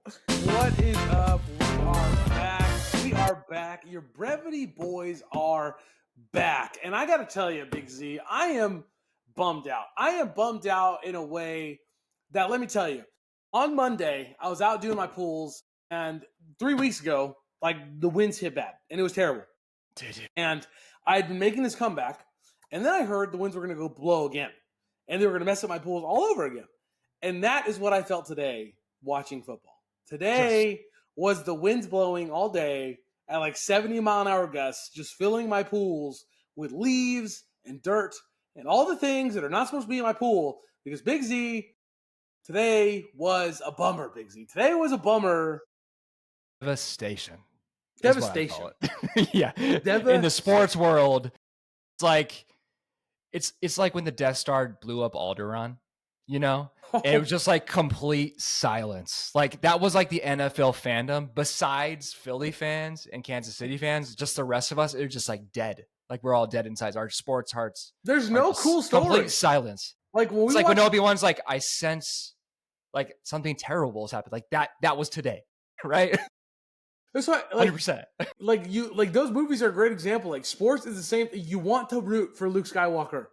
What is up? We are back. We are back. Your Brevity Boys are back. And I got to tell you, Big Z, I am bummed out. I am bummed out in a way that, let me tell you, on Monday, I was out doing my pools, and 3 weeks ago, like the winds hit bad, and it was terrible. And I had been making this comeback, and then I heard the winds were going to go blow again, and they were going to mess up my pools all over again. And that is what I felt today watching football. Today was the winds blowing all day at like 70-mile-an-hour gusts, just filling my pools with leaves and dirt and all the things that are not supposed to be in my pool. Because Big Z, today was a bummer, Big Z. Today was a bummer. Devastation. Devastation. Yeah. In the sports world, it's like it's like when the Death Star blew up Alderaan, you know? And it was just like complete silence. Like that was like the NFL fandom, besides Philly fans and Kansas City fans, just the rest of us, it was just like dead. Like we're all dead inside our sports hearts. There's no cool story. Complete silence. Like when it's like when Obi-Wan's like, I sense like something terrible has happened. Like that was today, right? That's why, like, 100%. Like those movies are a great example. Like sports is the same thing. You want to root for Luke Skywalker.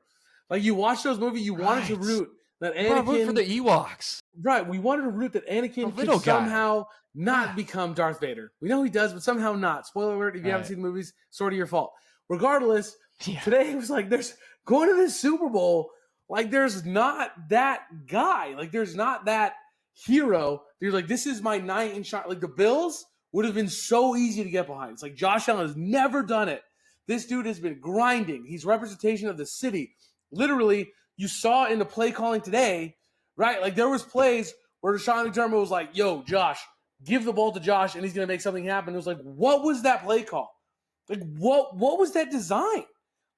Like you watch those movies, you wanted to root that Anakin. Root for the Ewoks. Right. We wanted to root that Anakin could somehow not become Darth Vader. We know he does, but somehow not. Spoiler alert, if you haven't seen the movies, sort of your fault. Regardless, today it was like there's going to this Super Bowl, like there's not that guy. Like there's not that hero. You're like, this is my knight in shine. Like the Bills would have been so easy to get behind. It's like Josh Allen has never done it. This dude has been grinding. He's representation of the city. Literally, you saw in the play calling today, right? Like there was plays where Sean McDermott was like, yo, Josh, give the ball to Josh and he's going to make something happen. It was like, what was that play call? Like, what was that design?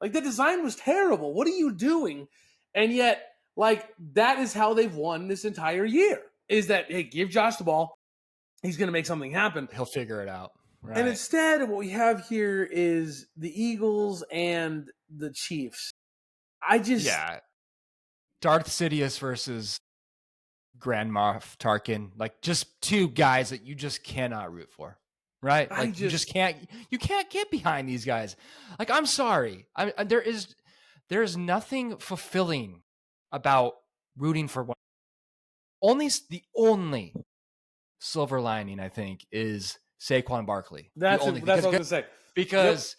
Like, the design was terrible. What are you doing? And yet, like, that is how they've won this entire year, is that, hey, give Josh the ball. He's going to make something happen. He'll figure it out. Right. And instead, what we have here is the Eagles and the Chiefs. Yeah. Darth Sidious versus Grand Moff Tarkin. Like, just two guys that you just cannot root for. Right? Like, you can't get behind these guys. Like, I'm sorry. There is nothing fulfilling about rooting for one. The only silver lining, I think, is Saquon Barkley. That's what I was going to say. Because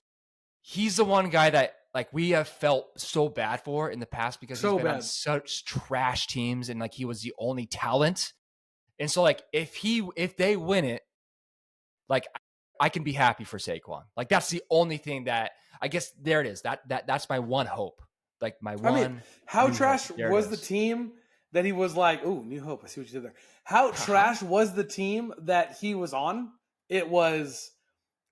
he's the one guy that, like, we have felt so bad for in the past because he's been on such trash teams and, like, he was the only talent. And so, like, if they win it, like, I can be happy for Saquon. Like, that's the only thing that, I guess, there it is. That's my one hope. Like, my one. I mean, how trash was the team that he was like, ooh, New Hope. I see what you did there. How trash was the team that he was on? It was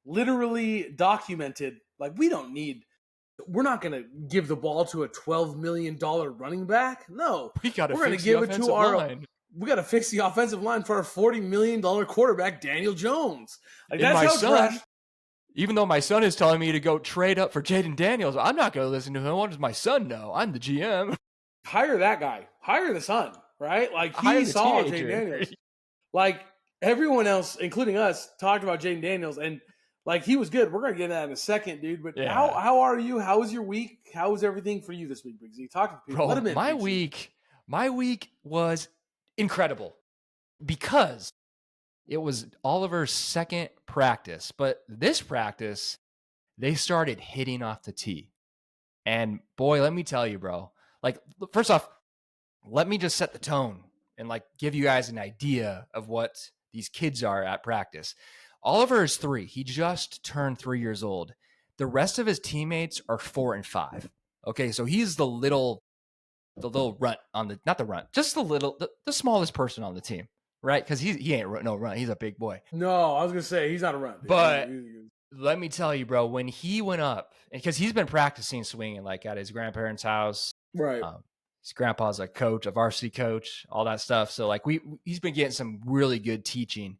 literally documented. Like, we're not going to give the ball to a $12 million running back. No. We're going to give it to our line. We got to fix the offensive line for our $40 million quarterback, Daniel Jones. Like, that's how trash. Even though my son is telling me to go trade up for Jaden Daniels, I'm not going to listen to him. What does my son know? I'm the GM. Hire that guy. Hire the son, right? Like, he saw Jaden Daniels. Like, everyone else, including us, talked about Jaden Daniels, and, like, he was good. We're going to get into that in a second, dude. But how are you? How was your week? How was everything for you this week, Big Z? Talk to people. Bro, let him in. My week was incredible because it was Oliver's second practice. But this practice, they started hitting off the tee. And, boy, let me tell you, bro. Like, first off, let me just set the tone and, like, give you guys an idea of what these kids are at practice. Oliver is 3. He just turned 3 years old. The rest of his teammates are 4 and 5. Okay, so he's the little runt on the, not the runt, just the smallest person on the team, right? Because he ain't no runt. He's a big boy. No, I was gonna say he's not a runt. But let me tell you, bro, when he went up, because he's been practicing swinging, like at his grandparents' house, right? His grandpa's a coach, a varsity coach, all that stuff. So like he's been getting some really good teaching.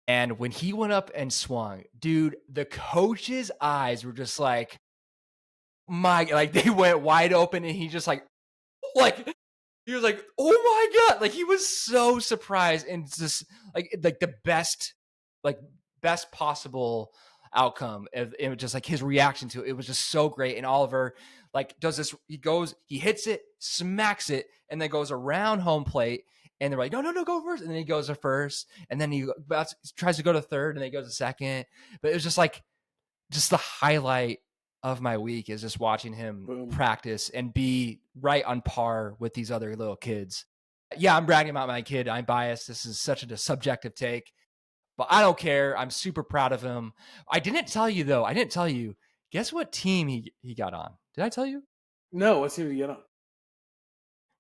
And when he went up and swung, dude, the coach's eyes were just like, like they went wide open, and he just like He was like, "Oh my god!" Like he was so surprised and just like the best possible outcome. It was just like his reaction to it was just so great. And Oliver like does this. He hits it, smacks it, and then goes around home plate. And they're like, no, go first. And then he goes to first, and then he tries to go to third, and then he goes to second. But it was just like the highlight of my week is just watching him practice and be right on par with these other little kids. Yeah, I'm bragging about my kid. I'm biased. This is such a subjective take, but I don't care. I'm super proud of him. I didn't tell you though. Guess what team he got on? Did I tell you? No, what team did you get on?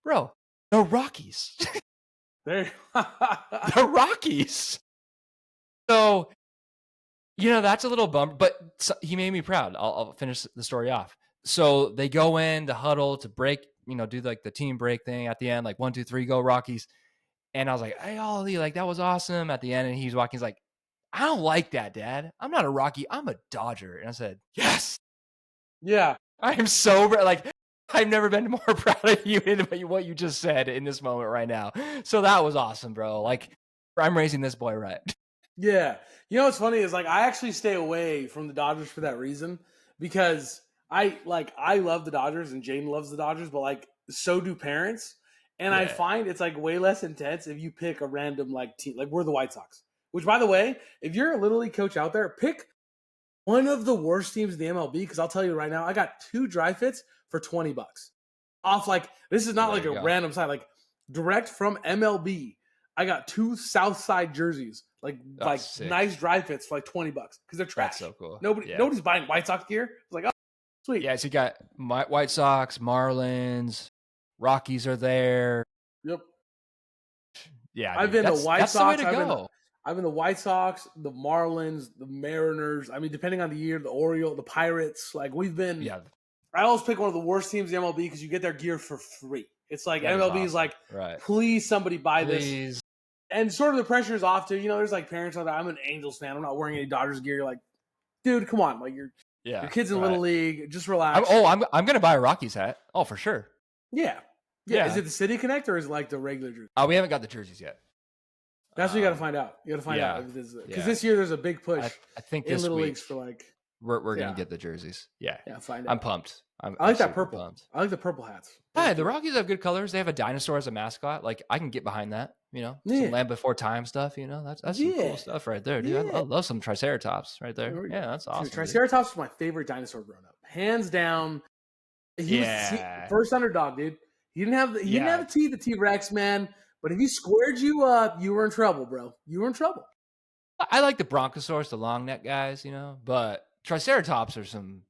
Bro, the Rockies. The Rockies. So, that's a little bummer, but he made me proud. I'll finish the story off. So they go in the huddle to break, do like the team break thing at the end, like 1, 2, 3, go Rockies. And I was like, hey, Ollie, like that was awesome at the end. And he's walking, he's like, I don't like that, Dad. I'm not a Rocky. I'm a Dodger. And I said, yes. Yeah. I am so like, I've never been more proud of you in what you just said in this moment right now. So that was awesome, bro. Like I'm raising this boy right. Yeah. You know what's funny is like I actually stay away from the Dodgers for that reason because I love the Dodgers and Jaden loves the Dodgers, but like so do parents. And I find it's like way less intense if you pick a random like team. Like we're the White Sox. Which by the way, if you're a Little League coach out there, pick one of the worst teams in the MLB because I'll tell you right now, I got 2 dry fits for $20. Off like this is not like a random site, like direct from MLB. I got 2 Southside jerseys, like sick. Nice dry fits for like $20 because they're trash. That's so cool. Nobody's buying White Sox gear. It's like, oh, sweet. Yeah, so you got White Sox, Marlins, Rockies are there. Yep. Yeah, I've been the White Sox. The way to go. I've been the White Sox, the Marlins, the Mariners. I mean, depending on the year, the Orioles, the Pirates. Like we've been. Yeah. I always pick one of the worst teams in MLB because you get their gear for free. It's like MLB is like, please somebody buy this. And sort of the pressure is off too. There's like parents out there. I'm an Angels fan. I'm not wearing any Dodgers gear. You're like, dude, come on. Like your kid's in Little League. Just relax. I'm gonna buy a Rockies hat. Oh, for sure. Yeah. Is it the City Connect or is it like the regular jersey? We haven't got the jerseys yet. That's what you got to find out. You got to find out because this year there's a big push. I think in this Little week, Leagues for like we're gonna get the jerseys. Yeah, find out. I'm pumped. I like that purple. Pumped. I like the purple hats. Yeah, the Rockies have good colors. They have a dinosaur as a mascot. Like I can get behind that. Some Land Before Time stuff. That's some cool stuff right there, dude. I love some Triceratops right there. Yeah, that's awesome. Dude, Triceratops was my favorite dinosaur growing up, hands down. He was first underdog, dude. He didn't have the teeth of T-Rex, man. But if he squared you up, you were in trouble, bro. You were in trouble. I like the Bronchosaurus, the long neck guys, but Triceratops are some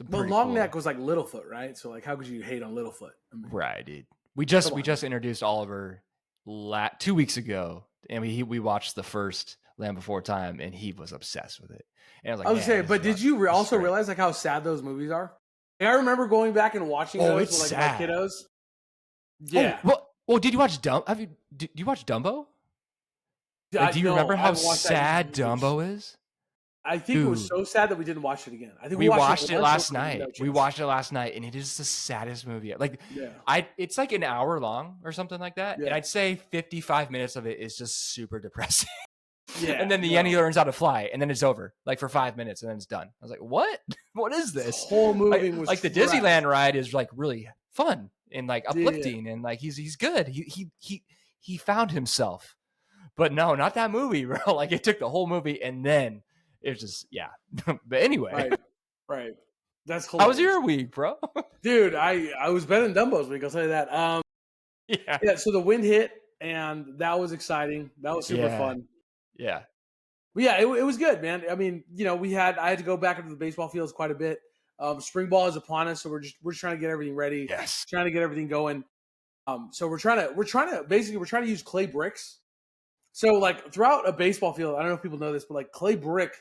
But long neck was like Littlefoot, right? So like, how could you hate on Littlefoot? Right, dude. We just introduced Oliver 2 weeks ago, and we watched the first Land Before Time, and he was obsessed with it. And I was like, I was saying, but did you also realize like how sad those movies are? Like, I remember going back and watching those with like my kiddos. Yeah. Well, did you watch Did you watch Dumbo? Do you remember how sad Dumbo is? I think it was so sad that we didn't watch it again. I think we watched it last night. We watched it last night, and it is the saddest movie. Like, it's like an hour long or something like that, and I'd say 55 minutes of it is just super depressing. Yeah, and then the Yeti learns how to fly, and then it's over, like for 5 minutes, and then it's done. I was like, "What? What is this?" The whole movie was like the Disneyland ride is like really fun and like uplifting, and like he's good. He found himself, but no, not that movie, bro. Like it took the whole movie, and then it was just But anyway, right. That's hilarious. How was your week, bro? Dude, I was better than Dumbo's week. I'll tell you that. So the wind hit, and that was exciting. That was super fun. Yeah. But yeah, it was good, man. I mean, I had to go back into the baseball fields quite a bit. Spring ball is upon us, so we're just trying to get everything ready. Yes. Trying to get everything going. So we're trying to use clay bricks. So like throughout a baseball field, I don't know if people know this, but like clay brick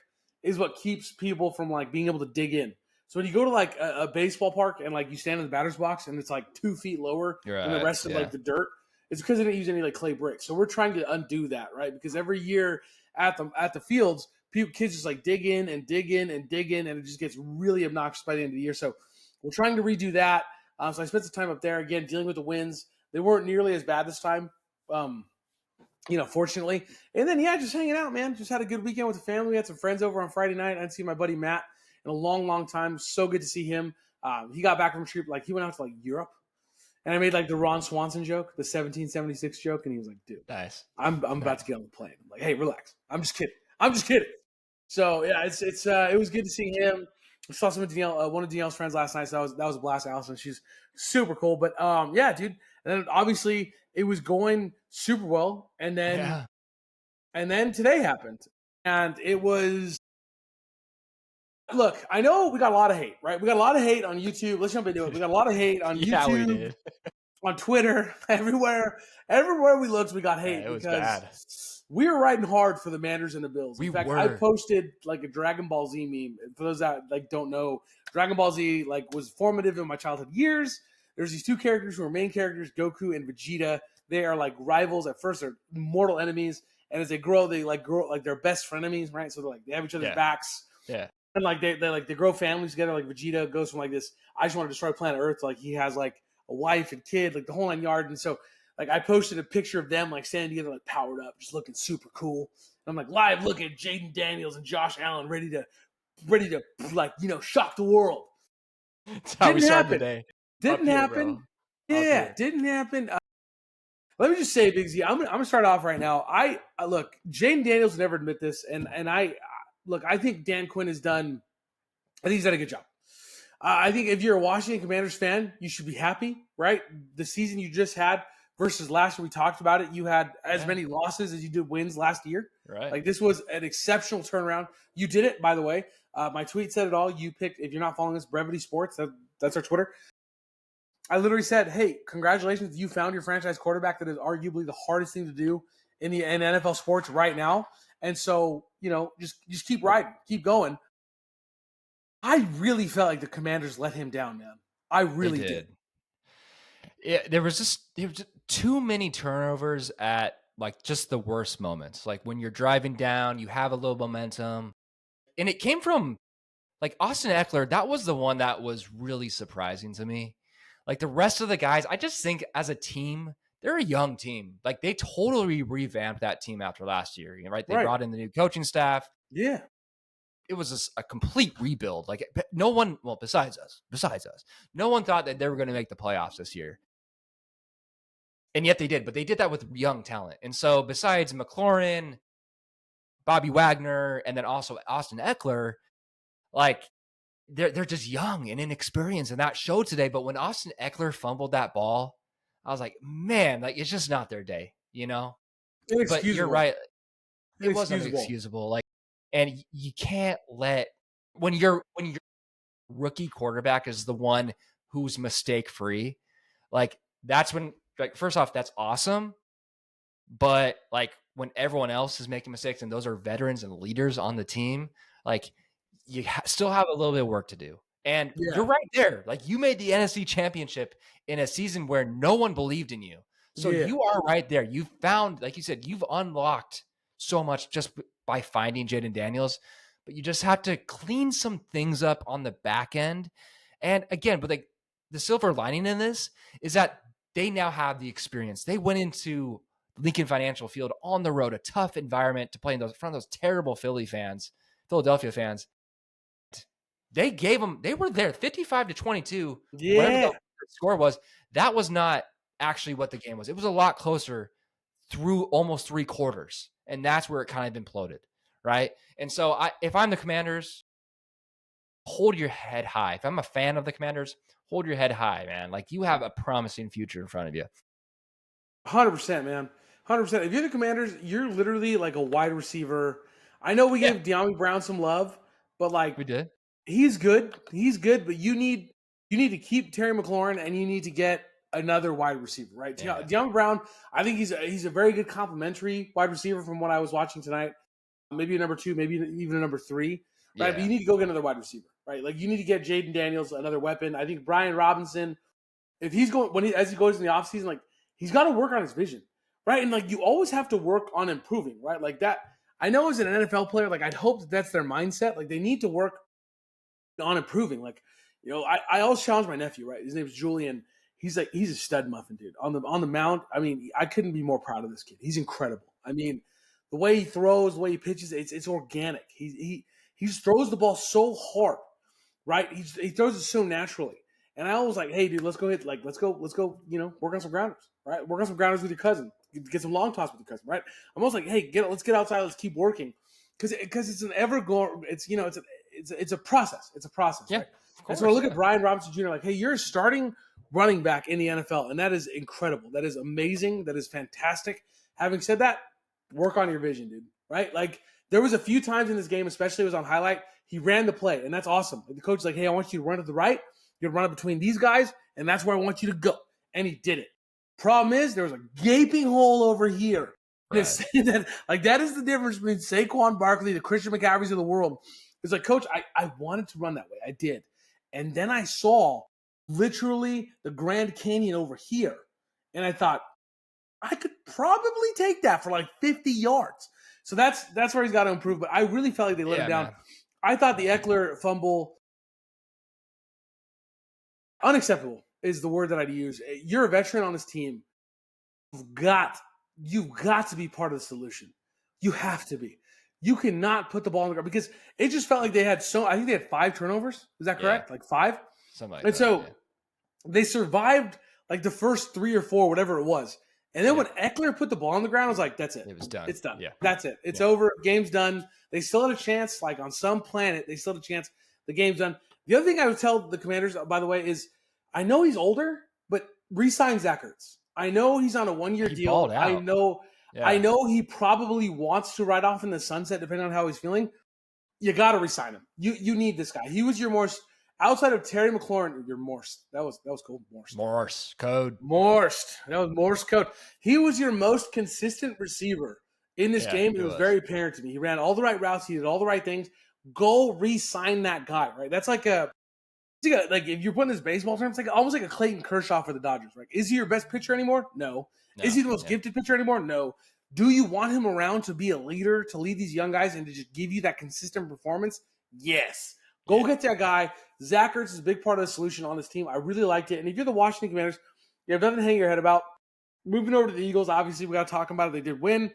is what keeps people from like being able to dig in. So when you go to like a baseball park and like you stand in the batter's box and it's like 2 feet lower than the rest of like the dirt, it's because they didn't use any like clay bricks. So we're trying to undo that, right? Because every year at the fields, kids just like dig in, and it just gets really obnoxious by the end of the year. So we're trying to redo that. So I spent some time up there again dealing with the winds. They weren't nearly as bad this time. Fortunately. And then, just hanging out, man. Just had a good weekend with the family. We had some friends over on Friday night. I didn't see my buddy Matt in a long, long time. So good to see him. He got back from a trip. He went out to Europe. And I made the Ron Swanson joke, the 1776 joke. And he was like, dude, nice. I'm about to get on the plane. I'm like, hey, relax. I'm just kidding. So, yeah, it was good to see him. I saw some of Danielle, one of Danielle's friends last night. So that was a blast. Allison, she's super cool. But, yeah, dude. And then obviously it was going super well. And then today happened. And it was, look, I know we got a lot of hate, right? We got a lot of hate on YouTube. Let's jump into it. We got a lot of hate on YouTube, we did. on Twitter, everywhere we looked, we got hate it was because bad. We were riding hard for the Manders and the Bills. In fact, were. I posted a Dragon Ball Z meme. For those that don't know, Dragon Ball Z was formative in my childhood years. There's these two characters who are main characters, Goku and Vegeta. They are rivals. At first, they're mortal enemies, and as they grow, they grow they're best frenemies, right? So they have each other's backs. Yeah. And they grow families together. Vegeta goes from this, I just want to destroy planet Earth, he has a wife and kid, the whole 9 yards. And so I posted a picture of them standing together, powered up, just looking super cool. And I'm live, look at Jaden Daniels and Josh Allen ready to shock the world. That's how we started today. Didn't happen. Yeah, didn't happen. Let me just say, Big Z, I'm gonna start off right now. I look, Jaden Daniels would never admit this, and I think Dan Quinn has done. I think he's done a good job. I think if you're a Washington Commanders fan, you should be happy, right? The season you just had versus last year, we talked about it. You had as many losses as you did wins last year. Right. This was an exceptional turnaround. You did it, by the way. My tweet said it all. You picked, if you're not following us, Brevity Sports. That's our Twitter. I literally said, hey, congratulations. You found your franchise quarterback. That is arguably the hardest thing to do in NFL sports right now. And so, just keep riding, keep going. I really felt like the Commanders let him down, man. I really did. Yeah, there was just too many turnovers at just the worst moments. When you're driving down, you have a little momentum. And it came from Austin Eckler. That was the one that was really surprising to me. The rest of the guys, I just think as a team, they're a young team. They totally revamped that team after last year, right? They brought in the new coaching staff. Yeah. It was a complete rebuild. No one, well, besides us, no one thought that they were going to make the playoffs this year. And yet they did, but they did that with young talent. And so besides McLaurin, Bobby Wagner, and then also Austin Eckler, they're just young and inexperienced, and that showed today. But when Austin Eckler fumbled that ball, I was like, man, it's just not their day, But you're right. It wasn't inexcusable. And you can't let when your rookie quarterback is the one who's mistake free, that's when first off, that's awesome. But when everyone else is making mistakes and those are veterans and leaders on the team, you still have a little bit of work to do. And you're right there. You made the NFC Championship in a season where no one believed in you. So you are right there. You found, like you said, you've unlocked so much just by finding Jaden Daniels, but you just have to clean some things up on the back end. And again, but the silver lining in this is that they now have the experience. They went into Lincoln Financial Field on the road, a tough environment to play in front of those terrible Philadelphia fans. They were there 55-22. Whatever the score was, that was not actually what the game was. It was a lot closer through almost 3 quarters. And that's where it kind of imploded, right? And so if I'm the Commanders, hold your head high. If I'm a fan of the Commanders, hold your head high, man. You have a promising future in front of you. 100%, man. 100%. If you're the Commanders, you're literally a wide receiver. I know we gave De'Ami Brown some love, but we did. He's good. He's good, but you need to keep Terry McLaurin and you need to get another wide receiver, right? Yeah. De'Ami Brown, I think he's a very good complimentary wide receiver from what I was watching tonight. Maybe a number 2, maybe even a number 3, right? Yeah. But you need to go get another wide receiver, right? You need to get Jaden Daniels another weapon. I think Brian Robinson, if he's going as he goes in the offseason, he's got to work on his vision, right? And you always have to work on improving, right? That. I know as an NFL player, I'd hope that's their mindset. They need to work on improving. I always challenge my nephew, right? His name is Julian. he's a stud muffin, dude. On the mound, I mean, I couldn't be more proud of this kid. He's incredible. I mean, the way he throws, the way he pitches, it's organic. He just throws the ball so hard, right? He throws it so naturally. And I was like, hey, dude, let's go, work on some grounders, right? Work on some grounders with your cousin. Get some long toss with your cousin, right? I'm almost like, hey, let's get outside. Let's keep working, because it's an ever going. It's a process. It's a process, Yeah, right? And so I look at Brian Robinson Jr. like, hey, you're a starting running back in the NFL, and that is incredible. That is amazing. That is fantastic. Having said that, work on your vision, dude. Right? Like, there was a few times in this game, especially it was on highlight, he ran the play, and that's awesome. The coach is like, hey, I want you to run to the right. You're running between these guys, and that's where I want you to go. And he did it. Problem is, there was a gaping hole over here. Right. That is the difference between Saquon Barkley, the Christian McCaffreys of the world. It's like, coach, I wanted to run that way. I did. And then I saw literally the Grand Canyon over here. And I thought, I could probably take that for like 50 yards. So that's where he's got to improve. But I really felt like they let him down. Man. I thought the Eckler fumble, unacceptable is the word that I'd use. You're a veteran on this team. You've got to be part of the solution. You have to be. You cannot put the ball on the ground, because it just felt like they had I think they had 5 turnovers. Is that correct? Yeah. Like 5? Something like and that. So they survived like the first 3 or 4, whatever it was. And then when Eckler put the ball on the ground, I was like, that's it. It was done. It's done. Yeah. That's it. It's over. Game's done. They still had a chance. Like, on some planet, they still had a chance. The game's done. The other thing I would tell the Commanders, by the way, is I know he's older, but re-sign Zach Ertz. I know he's on a 1-year deal. Balled out. I know he probably wants to ride off in the sunset, depending on how he's feeling. You got to re-sign him. You need this guy. He was your Morse outside of Terry McLaurin. Your Morse. That was cool. Morse code. That was Morse code. He was your most consistent receiver in this game. And it was very apparent to me. He ran all the right routes. He did all the right things. Go re-sign that guy. Right. That's like if you're putting this baseball term, it's like almost like a Clayton Kershaw for the Dodgers. Right? Is he your best pitcher anymore? No. Is he the most gifted pitcher anymore? No. Do you want him around to be a leader, to lead these young guys, and to just give you that consistent performance? Yes. Go get that guy. Zach Ertz is a big part of the solution on this team. I really liked it. And if you're the Washington Commanders, you have nothing to hang your head about. Moving over to the Eagles, obviously, we got to talk about it. They did win.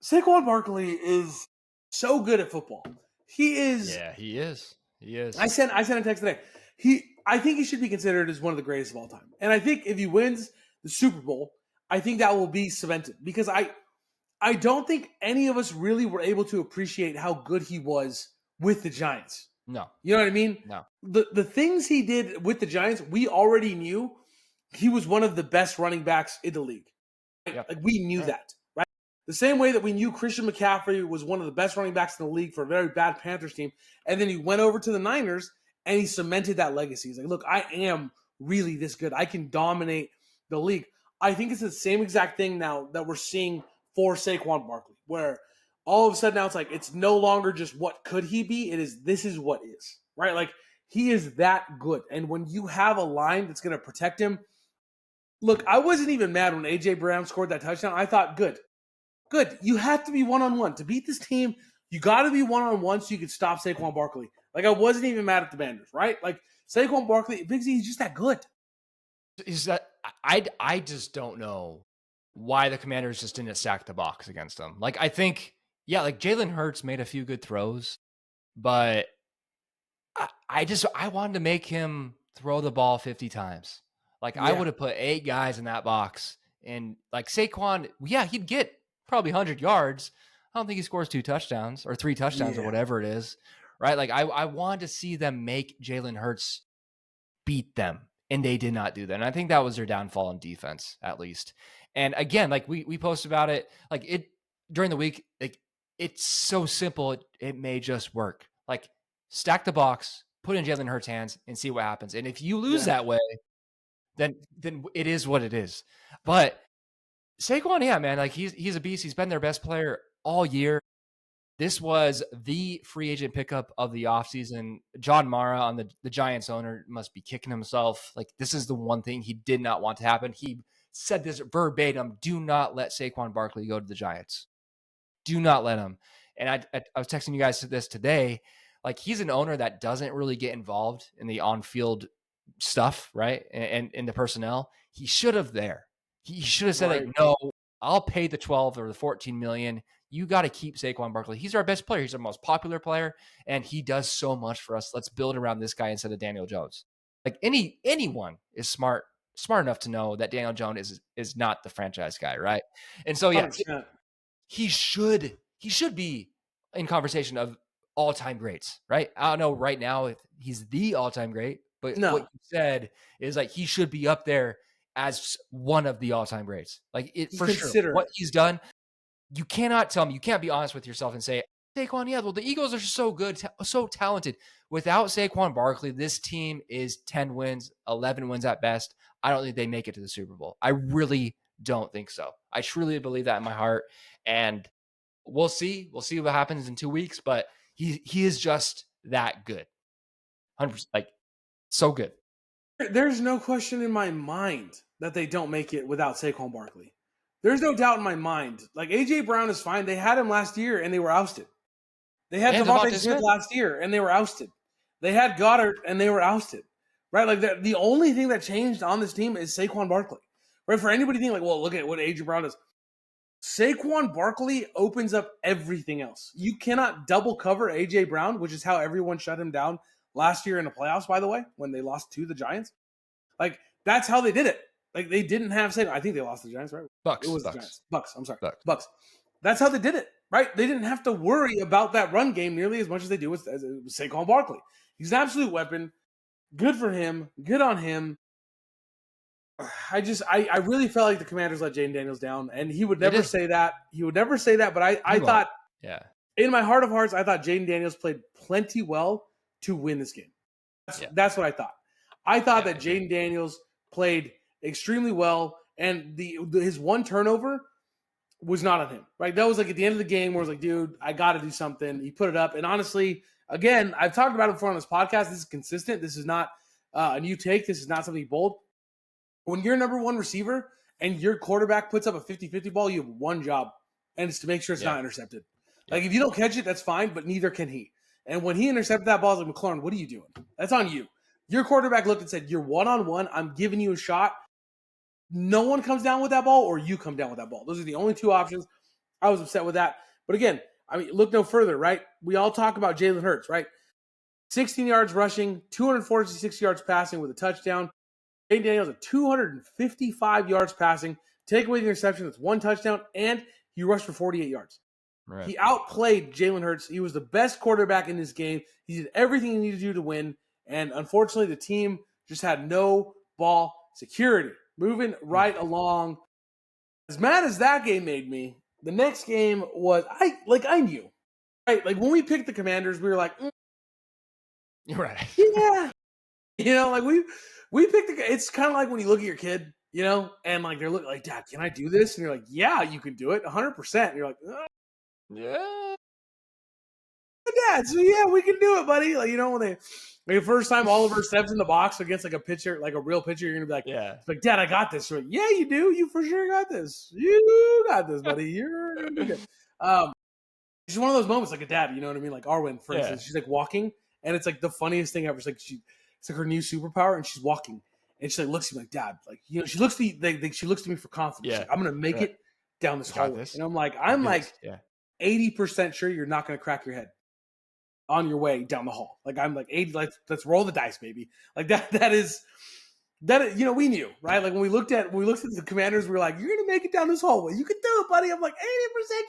Saquon Barkley is so good at football. He is. Yeah, he is. He is. I sent a text today. I think he should be considered as one of the greatest of all time. And I think if he wins the Super Bowl, I think that will be cemented, because I don't think any of us really were able to appreciate how good he was with the Giants. No. You know what I mean? No. The things he did with the Giants, we already knew he was one of the best running backs in the league. Yep. Like, we knew that, right? The same way that we knew Christian McCaffrey was one of the best running backs in the league for a very bad Panthers team. And then he went over to the Niners and he cemented that legacy. He's like, look, I am really this good. I can dominate the league. I think it's the same exact thing now that we're seeing for Saquon Barkley, where all of a sudden now it's like, it's no longer just what could he be. This is what is, right? Like, he is that good. And when you have a line that's going to protect him, look, I wasn't even mad when A.J. Brown scored that touchdown. I thought, good. You have to be one-on-one. To beat this team, you got to be one-on-one so you can stop Saquon Barkley. Like, I wasn't even mad at the Commanders, right? Like, Saquon Barkley, Big Z, he's just that good. Is that I just don't know why the Commanders just didn't stack the box against them. Like, I think, like Jalen Hurts made a few good throws, but I wanted to make him throw the ball 50 times. Like, I would have put 8 guys in that box, and like Saquon, he'd get probably 100 yards. I don't think he scores 2 touchdowns or 3 touchdowns or whatever it is, right? Like, I wanted to see them make Jalen Hurts beat them, and they did not do that. And I think that was their downfall in defense, at least. And again, like we posted about it, like it during the week, like it's so simple. It may just work. Like, stack the box, put it in Jalen Hurts' hands, and see what happens. And if you lose that way, then it is what it is. But Saquon, man, like he's a beast. He's been their best player all year. This was the free agent pickup of the offseason. John Mara, on the Giants owner, must be kicking himself. Like, this is the one thing he did not want to happen. He said this verbatim: do not let Saquon Barkley go to the Giants. Do not let him. And I was texting you guys this today. Like, he's an owner that doesn't really get involved in the on-field stuff, right? And the personnel, he should have He should have said, like, no, I'll pay the 12 or the 14 million. You got to keep Saquon Barkley. He's our best player. He's our most popular player, and he does so much for us. Let's build around this guy instead of Daniel Jones. Like anyone is smart enough to know that Daniel Jones is not the franchise guy, right? And so yeah, 100%. he should be in conversation of all-time greats, right? I don't know right now if he's the all-time great, but what you said is like he should be up there as one of the all-time greats. Like it for sure. What he's done, you cannot tell me, you can't be honest with yourself and say, Saquon, yeah, well, the Eagles are so good, so talented. Without Saquon Barkley, this team is 10 wins, 11 wins at best. I don't think they make it to the Super Bowl. I really don't think so. I truly believe that in my heart. And we'll see. We'll see what happens in 2 weeks, but he is just that good. 100%, like so good. There's no question in my mind that they don't make it without Saquon Barkley. There's no doubt in my mind. Like, A.J. Brown is fine. They had him last year, and they were ousted. They had Devontae Smith last year, and they were ousted. They had Goddard, and they were ousted. Right? Like, the only thing that changed on this team is Saquon Barkley. Right? For anybody thinking, like, well, look at what A.J. Brown does. Saquon Barkley opens up everything else. You cannot double cover A.J. Brown, which is how everyone shut him down last year in the playoffs, by the way, when they lost to the Giants. Like, that's how they did it. Like, they didn't have Saquon. I think they lost the Giants, right? Bucks. It was the Giants. Bucks. I'm sorry. Bucks. That's how they did it, right? They didn't have to worry about that run game nearly as much as they do with Saquon Barkley. He's an absolute weapon. Good for him. Good on him. I really felt like the Commanders let Jaden Daniels down, and he would never say that. He would never say that, but I thought, in my heart of hearts, I thought Jaden Daniels played plenty well to win this game. That's what I thought. I thought that Jaden Daniels played extremely well, and his one turnover was not on him, right? That was like at the end of the game where I was like, dude, I got to do something. He put it up, and honestly, again, I've talked about it before on this podcast. This is consistent. This is not a new take. This is not something bold. When you're number one receiver and your quarterback puts up a 50-50 ball, you have one job, and it's to make sure it's not intercepted. Like, if you don't catch it, that's fine, but neither can he. And when he intercepted that ball, I was like, McLaurin, what are you doing? That's on you. Your quarterback looked and said, you're one-on-one. I'm giving you a shot. No one comes down with that ball, or you come down with that ball. Those are the only two options. I was upset with that. But again, I mean, look no further, right? We all talk about Jalen Hurts, right? 16 yards rushing, 246 yards passing with a touchdown. Jaden Daniels at 255 yards passing. Take away the interception, that's one touchdown, and he rushed for 48 yards. Right. He outplayed Jalen Hurts. He was the best quarterback in this game. He did everything he needed to do to win. And unfortunately, the team just had no ball security. Moving right along. As mad as that game made me, the next game was, I knew. Right? Like, when we picked the Commanders, we were like, You're right. Yeah. You know, like, we picked it's kind of like when you look at your kid, you know, and like they're looking like, Dad, can I do this? And you're like, yeah, you can do it 100%. And you're like, yeah. Dad, so yeah, we can do it, buddy. Like, you know, when the first time Oliver steps in the box against like a pitcher, like a real pitcher, you're gonna be like, like, Dad, I got this. You're like, yeah, you do. You for sure got this. You got this, buddy. You're gonna be good. It's just one of those moments, like a dad, you know what I mean? Like Arwen, for instance, she's like walking, and it's like the funniest thing ever. It's like it's like her new superpower, and she's walking, and she like looks at me like, Dad, like, you know, she looks to me, she looks to me for confidence. She's like, I'm gonna make it down this hallway, and I'm like 80% sure you're not gonna crack your head on your way down the hall. Like, I'm like 80, like, let's roll the dice, baby. Like that is, you know, we knew, right? Like when we looked at the Commanders, we were like, you're gonna make it down this hallway. You can do it, buddy. I'm like 80%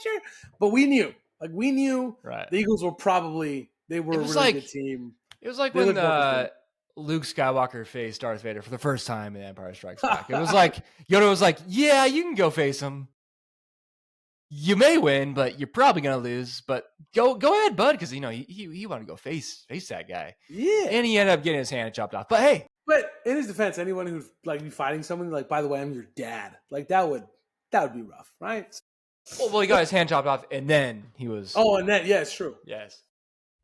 sure, but we knew the Eagles were probably a really good team. It was like when Luke Skywalker faced Darth Vader for the first time in Empire Strikes Back. It was like Yoda was like, yeah, you can go face him. You may win, but you're probably gonna lose. But go ahead, bud, because you know he wanted to go face that guy. Yeah, and he ended up getting his hand chopped off. But hey, but in his defense, anyone who's like be fighting someone like, by the way, I'm your dad. Like that would be rough, right? Well, he got his hand chopped off, and then he was. Oh, and then it's true. Yes.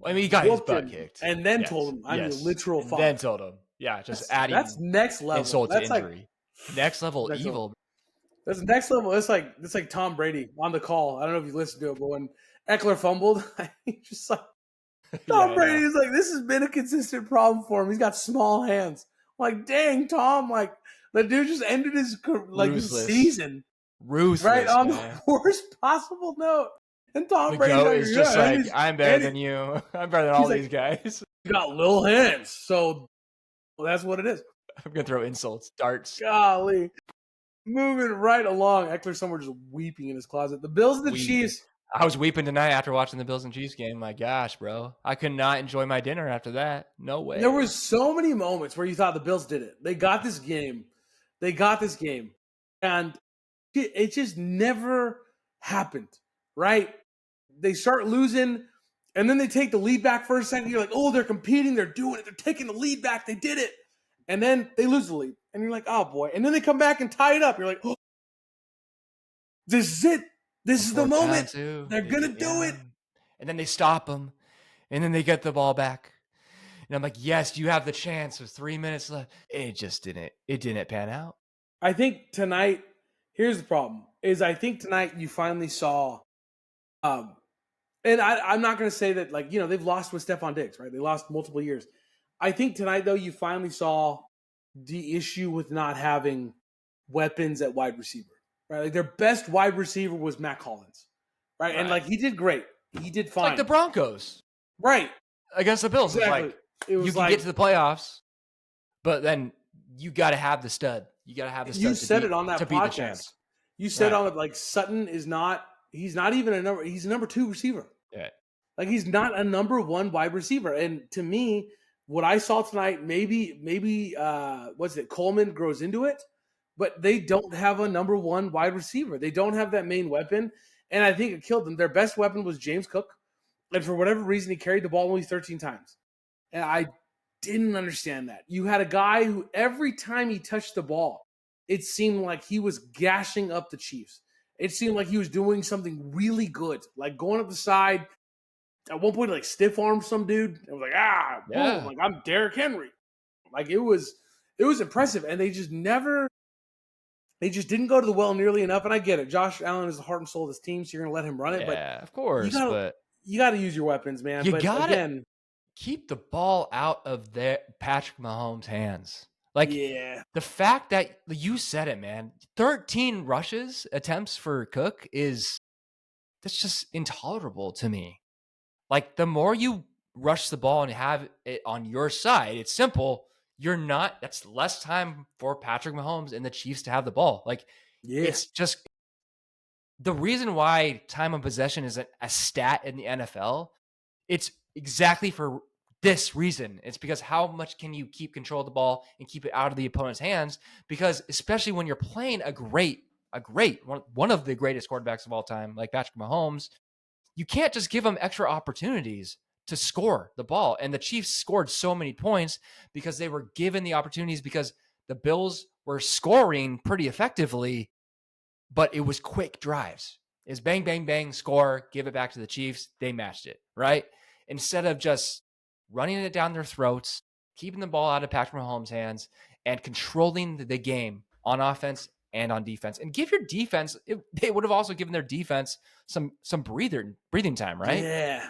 I mean, he got his butt kicked, and then told him, "I'm your literal father." Then told him, adding that's next level insult to injury, next level evil. That's next level. It's like Tom Brady on the call. I don't know if you listened to it, but when Eckler fumbled, just like Tom Brady's like, this has been a consistent problem for him. He's got small hands. Like, dang, Tom, like the dude just ended his season right on man. the worst possible note. And Tom The Brady's GOAT like, is just like, I'm better Andy, than you. I'm better than he's all like, these guys. you got little hands, so that's what it is. I'm gonna throw insults, darts. Golly. Moving right along, Eckler somewhere just weeping in his closet. The Bills and the Chiefs. I was weeping tonight after watching the Bills and Chiefs game. My gosh, bro. I could not enjoy my dinner after that. No way. There were so many moments where you thought the Bills did it. They got this game. And it just never happened, right? They start losing, and then they take the lead back for a second. You're like, oh, they're competing. They're doing it. They're taking the lead back. They did it. And then they lose the lead. And you're like, oh, boy. And then they come back and tie it up. You're like, oh, this is it. This is the moment. They're going to do it. And then they stop them. And then they get the ball back. And I'm like, yes, you have the chance. There's 3 minutes left. It just didn't. It didn't pan out. I think tonight, here's the problem, is I think tonight you finally saw, and I'm not going to say that, like, they've lost with Stephon Diggs, right? They lost multiple years. I think tonight, though, you finally saw the issue with not having weapons at wide receiver, right? Like, their best wide receiver was Matt Collins, right? And, like, he did great. He did fine. It's like the Broncos. Right. Against the Bills. Exactly. It was you can get to the playoffs, but then you got to have the stud. You got to have the stud. You said it on that podcast. You said on it, like, Sutton is not – he's not even a number – he's a number 2 receiver. Yeah. Like, he's not a number 1 wide receiver. And to me, what I saw tonight, maybe Coleman grows into it, but they don't have a number 1 wide receiver. They don't have that main weapon, and I think it killed them. Their best weapon was James Cook, and for whatever reason, he carried the ball only 13 times. And I didn't understand that. You had a guy who every time he touched the ball, it seemed like he was gashing up the Chiefs. It seemed like he was doing something really good, like going up the side. At one point, like stiff armed some dude. It was like, boom, like I'm Derrick Henry. Like it was impressive, and they just didn't go to the well nearly enough. And I get it. Josh Allen is the heart and soul of this team, so you're gonna let him run it. Yeah, of course. You got to use your weapons, man. You got to keep the ball out of Patrick Mahomes' hands. Like, the fact that you said it, man, 13 attempts for Cook that's just intolerable to me. Like, the more you rush the ball and have it on your side, it's simple. That's less time for Patrick Mahomes and the Chiefs to have the ball. Like, it's just the reason why time of possession isn't a stat in the NFL. It's exactly for this reason. It's because how much can you keep control of the ball and keep it out of the opponent's hands? Because especially when you're playing one of the greatest quarterbacks of all time, like Patrick Mahomes, you can't just give him extra opportunities to score the ball. And the Chiefs scored so many points because they were given the opportunities because the Bills were scoring pretty effectively, but it was quick drives. It's bang, bang, bang, score, give it back to the Chiefs. They matched it, right? Instead of just running it down their throats, keeping the ball out of Patrick Mahomes' hands, and controlling the game on offense and on defense. And give your defense, they would have also given their defense some breathing time, right? Yeah.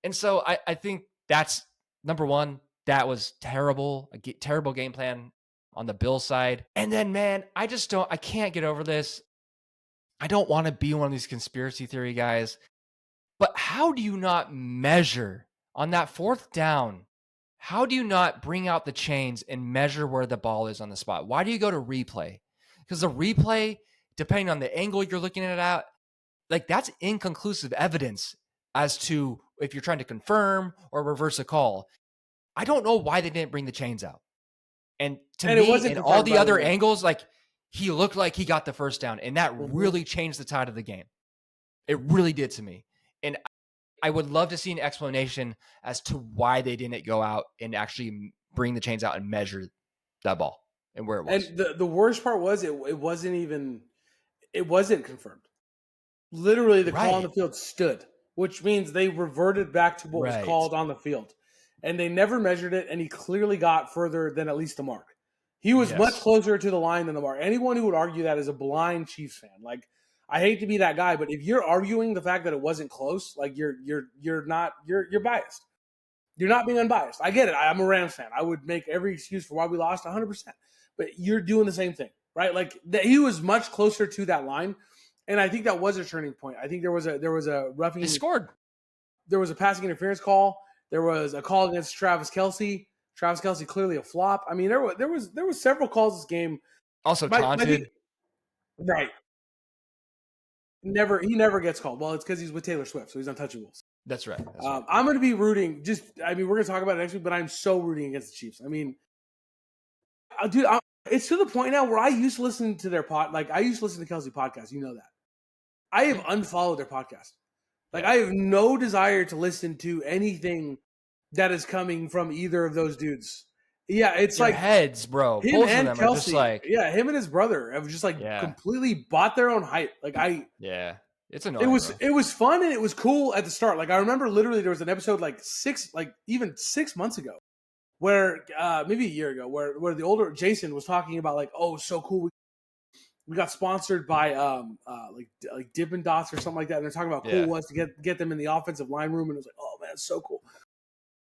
And so I think that's number one. That was terrible, a terrible game plan on the Bills side. And then, man, I can't get over this. I don't want to be one of these conspiracy theory guys, but how do you not measure on that 4th down? How do you not bring out the chains and measure where the ball is on the spot? Why do you go to replay? Because the replay, depending on the angle you're looking at it at, like that's inconclusive evidence as to if you're trying to confirm or reverse a call. I don't know why they didn't bring the chains out. And to me, in all the other angles, like he looked like he got the 1st down, and that really changed the tide of the game. It really did to me. And I would love to see an explanation as to why they didn't go out and actually bring the chains out and measure that ball and where it was. And the worst part was it wasn't confirmed. Literally, the call on the field stood, which means they reverted back to what was called on the field. And they never measured it, and he clearly got further than at least the mark. He was much closer to the line than the mark. Anyone who would argue that is a blind Chiefs fan. Like, I hate to be that guy, but if you're arguing the fact that it wasn't close, like you're biased. You're not being unbiased. I get it. I'm a Rams fan. I would make every excuse for why we lost 100%. But you're doing the same thing, right? Like he was much closer to that line, and I think that was a turning point. I think there was a roughing. He scored. There was a passing interference call. There was a call against Travis Kelce. Travis Kelce clearly a flop. I mean, there was several calls this game. Also taunted. Right. He never gets called. Well, it's because he's with Taylor Swift, so he's untouchable. That's right. I'm going to be rooting. We're going to talk about it next week, but I'm so rooting against the Chiefs. I mean, dude, it's to the point now where I used to listen to their I used to listen to Kelsey podcast. You know that. I have unfollowed their podcast. I have no desire to listen to anything that is coming from either of those dudes. Yeah, it's Your like heads, bro. Him Both and of them Kelce, are just like, him and his brother have just completely bought their own hype. It's annoying. It was fun and it was cool at the start. I remember literally there was an episode even 6 months ago, where maybe a year ago, where the older Jason was talking about oh, so cool. We got sponsored by like Dippin' Dots or something like that, and they're talking about how cool it was to get them in the offensive line room, and it was like, oh man, it's so cool.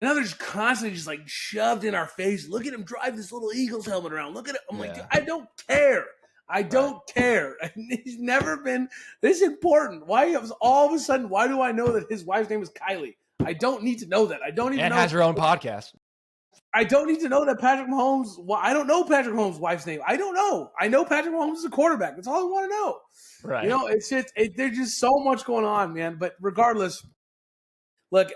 Now they're just constantly just shoved in our face. Look at him drive this little Eagles helmet around. Look at it. I'm like, I don't care. I don't care. He's never been this important. Why all of a sudden? Why do I know that his wife's name is Kylie? I don't need to know that. I don't even know. And has her own podcast. I don't need to know that Patrick Mahomes. I don't know Patrick Mahomes' wife's name. I don't know. I know Patrick Mahomes is a quarterback. That's all I want to know. Right. It's just there's just so much going on, man. But regardless, look,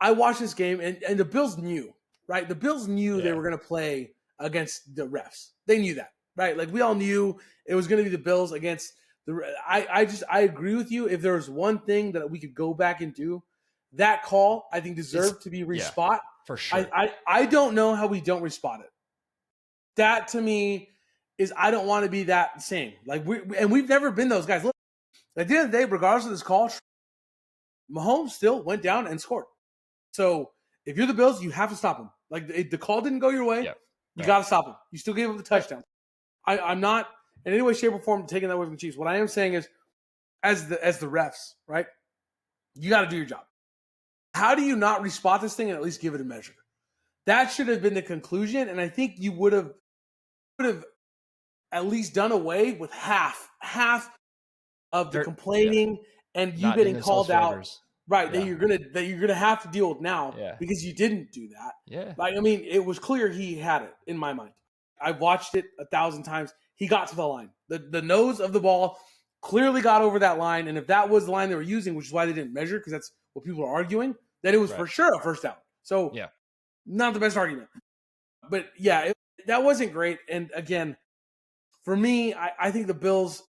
I watched this game and the Bills knew, right? The Bills knew they were going to play against the refs. They knew that, right? We all knew it was going to be the Bills against the. I agree with you. If there was one thing that we could go back and do, that call I think deserved to be respot. For sure. I don't know how we don't respot it. That to me is I don't want to be that same. We've never been those guys. Look, at the end of the day, regardless of this call, Mahomes still went down and scored. So if you're the Bills, you have to stop him. The call didn't go your way. You got to stop him. You still gave him the touchdown. I'm not in any way, shape, or form taking that away from the Chiefs. What I am saying is, as the refs, right? You got to do your job. How do you not respot this thing and at least give it a measure? That should have been the conclusion, and I think you would have at least done away with half of the complaining and you getting called out. Right, that you're gonna have to deal with now because you didn't do that. Yeah. It was clear he had it in my mind. I watched it 1,000 times. He got to the line. The nose of the ball clearly got over that line, and if that was the line they were using, which is why they didn't measure, because that's what people are arguing, then it was for sure a first down. So not the best argument. But that wasn't great. And again, for me, I think the Bills,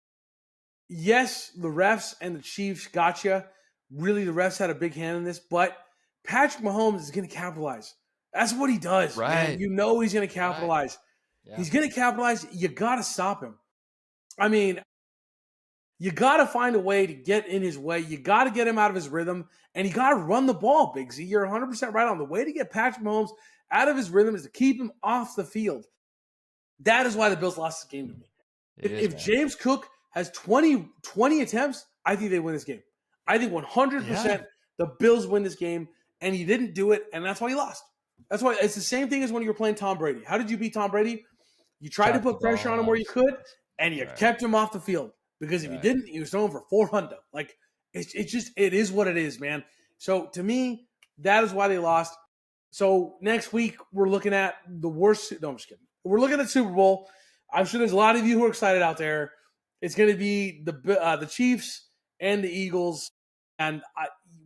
yes, the refs and the Chiefs gotcha. Really, the refs had a big hand in this, but Patrick Mahomes is going to capitalize. That's what he does. Right. Man. You know he's going to capitalize. Right. Yeah. He's going to capitalize. You got to stop him. I mean, you got to find a way to get in his way. You got to get him out of his rhythm, and you got to run the ball, Big Z. You're 100% right on. The way to get Patrick Mahomes out of his rhythm is to keep him off the field. That is why the Bills lost this game to me. If James Cook has 20 attempts, I think they win this game. I think 100% the Bills win this game, and he didn't do it, and that's why he lost. That's why it's the same thing as when you were playing Tom Brady. How did you beat Tom Brady? You tried to put pressure on him where you could, and you kept him off the field. Because if you didn't, he was throwing for 400. It is what it is, man. So to me, that is why they lost. So next week we're looking at the worst. No, I'm just kidding. We're looking at Super Bowl. I'm sure there's a lot of you who are excited out there. It's going to be the Chiefs and the Eagles, and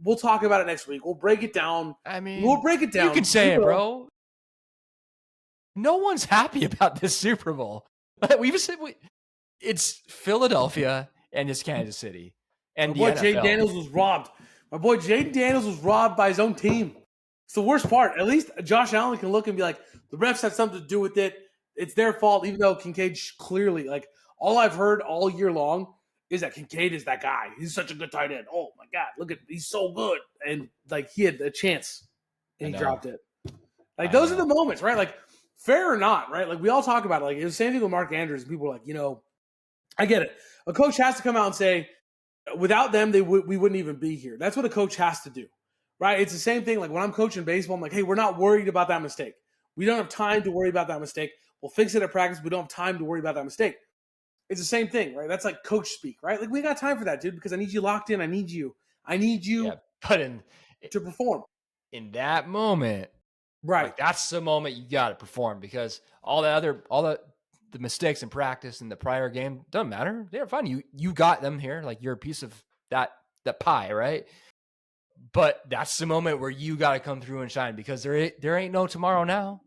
we'll talk about it next week. We'll break it down. We'll break it down. You can say it, bro. No one's happy about this Super Bowl. It's Philadelphia and it's Kansas City. And my boy Jaden Daniels was robbed. My boy Jaden Daniels was robbed by his own team. It's the worst part. At least Josh Allen can look and be like, the refs had something to do with it. It's their fault, even though Kincaid clearly, all I've heard all year long is that Kincaid is that guy. He's such a good tight end. Oh, my God. He's so good. And, he had a chance, and he dropped it. Those are the moments, right? Fair or not, right? We all talk about it. It was the same thing with Mark Andrews, and people were like, I get it. A coach has to come out and say, without them, we wouldn't even be here. That's what a coach has to do. right? It's the same thing. Like when I'm coaching baseball, I'm like, hey, we're not worried about that mistake. We don't have time to worry about that mistake. We'll fix it at practice. We don't have time to worry about that mistake. It's the same thing, right? That's like coach speak, right? Like we got time for that, dude, because I need you locked in. I need you but to perform. In that moment, right? Like that's the moment you got to perform, because all the mistakes in practice in the prior game doesn't matter. They're fine. You got them here. Like you're a piece of that pie, right? But that's the moment where you got to come through and shine, because there ain't no tomorrow now.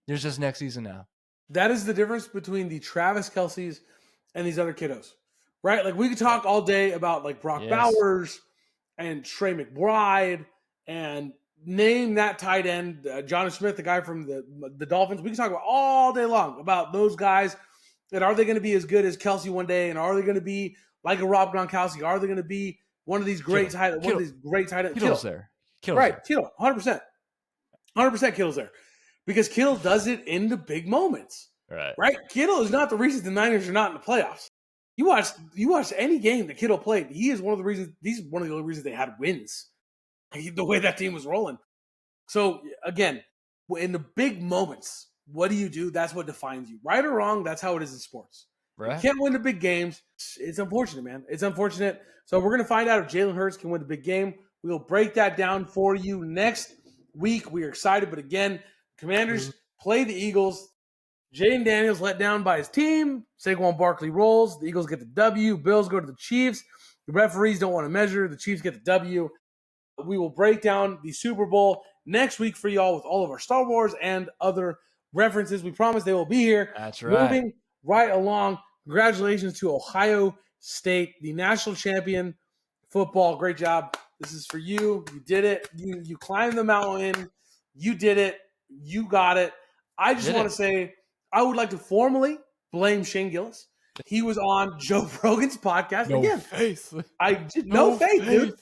There's just next season now. That is the difference between the Travis Kelce's and these other kiddos, right? Like we could talk all day about like Brock Bowers and Trey McBride and name that tight end, Jonnu Smith, the guy from the Dolphins. We can talk about all day long about those guys, and are they going to be as good as Kelce one day, and are they going to be like a Rob Gronkowski? Are they going to be one of these great tight ends? Kittle's there. Kittle, 100%. 100% Kittle's there. Because Kittle does it in the big moments. Right? Kittle is not the reason the Niners are not in the playoffs. You watch any game that Kittle played, he's one of the only reasons they had wins. The way that team was rolling. So again, in the big moments, what do you do? That's what defines you. Right or wrong, that's how it is in sports. Right. You can't win the big games. It's unfortunate, man. It's unfortunate. So we're going to find out if Jalen Hurts can win the big game. We'll break that down for you next week. We are excited, but again, Commanders play the Eagles. Jaden Daniels let down by his team. Saquon Barkley rolls. The Eagles get the W. Bills go to the Chiefs. The referees don't want to measure. The Chiefs get the W. We will break down the Super Bowl next week for y'all with all of our Star Wars and other references. We promise they will be here. That's right. Moving right along. Congratulations to Ohio State, the national champion football. Great job. This is for you. You did it. You climbed the mountain. You did it. You got it. I just want to say I would like to formally blame Shane Gillis. He was on Joe Rogan's podcast. No again. Faith. I did no faith, dude.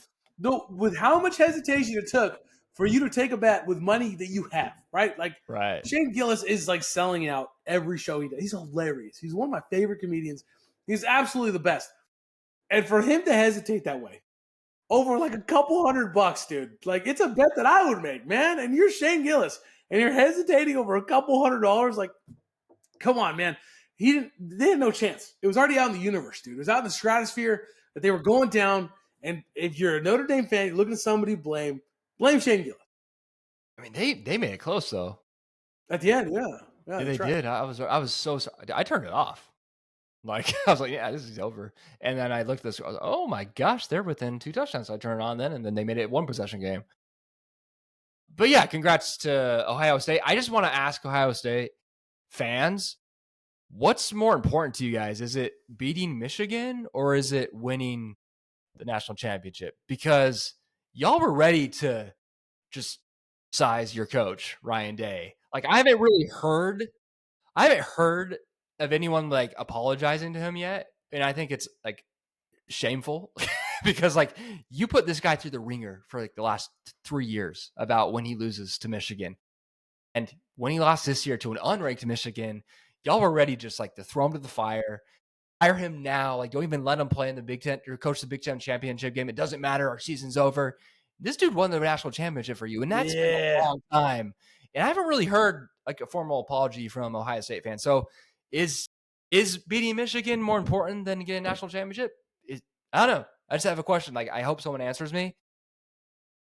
No, with how much hesitation it took for you to take a bet with money that you have, right? Like, Shane Gillis is like selling out every show he does. He's hilarious. He's one of my favorite comedians. He's absolutely the best. And for him to hesitate that way over like a couple $100, dude, like it's a bet that I would make, man. And you're Shane Gillis and you're hesitating over a couple $100. Like, come on, man. They had no chance. It was already out in the universe, dude. It was out in the stratosphere that they were going down. And if you're a Notre Dame fan, you're looking at somebody blame Shane Gillis. I mean, they made it close though. At the end, yeah, they did. I was so sorry. I turned it off. Like I was like, yeah, this is over. And then I looked at this. I was like, oh my gosh, they're within 2 touchdowns. So I turned it on then, and then they made it 1 possession game. But yeah, congrats to Ohio State. I just want to ask Ohio State fans, what's more important to you guys? Is it beating Michigan or is it winning the national championship? Because y'all were ready to just size your coach, Ryan Day. Like I haven't heard of anyone like apologizing to him yet. And I think it's like shameful because like you put this guy through the ringer for like the last 3 years about when he loses to Michigan. And when he lost this year to an unranked Michigan, y'all were ready just like to throw him to the fire. Hire him now. Like, don't even let him play in the Big Ten or coach the Big Ten championship game. It doesn't matter. Our season's over. This dude won the national championship for you, and that's been a long time. And I haven't really heard like a formal apology from Ohio State fans. So, is beating Michigan more important than getting a national championship? I don't know. I just have a question. Like, I hope someone answers me